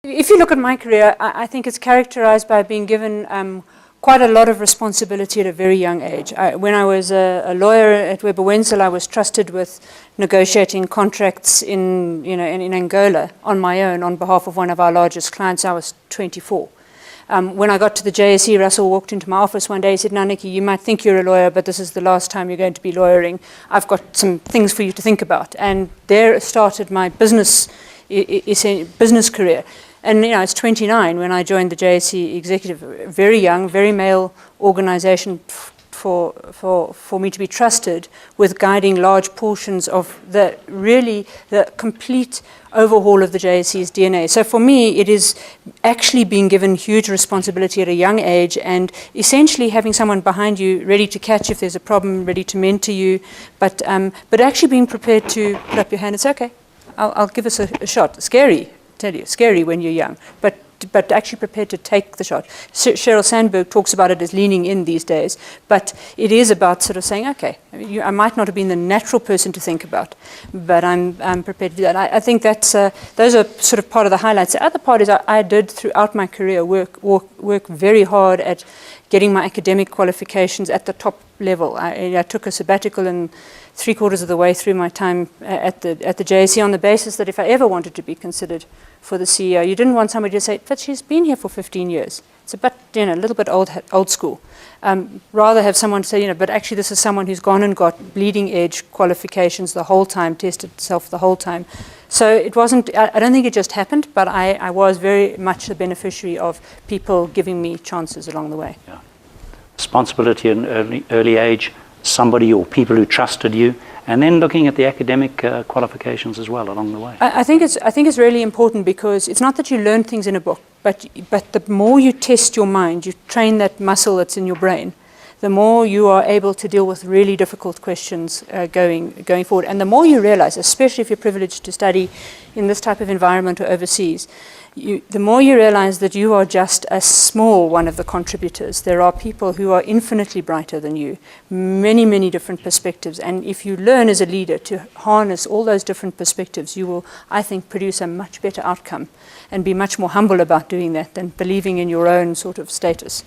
If you look at my career, I think it's characterized by being given quite a lot of responsibility at a very young age. When I was a lawyer at Weber Wenzel, I was trusted with negotiating contracts in Angola on my own on behalf of one of our largest clients. I was 24. When I got to the JSE, Russell walked into my office one day. He said, "Now, Nicky, you might think you're a lawyer, but this is the last time you're going to be lawyering. I've got some things for you to think about." And there started my business career. And I was 29 when I joined the JSE executive, very young, very male organization for me to be trusted with guiding large portions of the complete overhaul of the JSE's DNA. So for me, it is actually being given huge responsibility at a young age and essentially having someone behind you ready to catch if there's a problem, ready to mentor you, but actually being prepared to put up your hand and say, "Okay, I'll give us a shot." Scary. Tell you, scary when you're young, but actually prepared to take the shot. Sheryl Sandberg talks about it as leaning in these days, but it is about sort of saying, okay, I might not have been the natural person to think about, but I'm prepared to do that. I think that's those are sort of part of the highlights. The other part is I did throughout my career work very hard at getting my academic qualifications at the top level. I took a sabbatical and 3/4 of the way through my time at the JSE on the basis that if I ever wanted to be considered for the CEO, you didn't want somebody to say, "But she's been here for 15 years. It's a bit, a little bit old school." Rather have someone say, "But actually this is someone who's gone and got bleeding edge qualifications the whole time, tested itself the whole time." So it wasn't, I don't think it just happened, but I was very much the beneficiary of people giving me chances along the way. Yeah. Responsibility at an early age, somebody or people who trusted you, and then looking at the academic qualifications as well along the way. I think it's really important because it's not that you learn things in a book, but the more you test your mind, you train that muscle that's in your brain, the more you are able to deal with really difficult questions going forward. And the more you realize, especially if you're privileged to study in this type of environment or overseas, the more you realize that you are just a small one of the contributors. There are people who are infinitely brighter than you, many, many different perspectives. And if you learn as a leader to harness all those different perspectives, you will, I think, produce a much better outcome and be much more humble about doing that than believing in your own sort of status.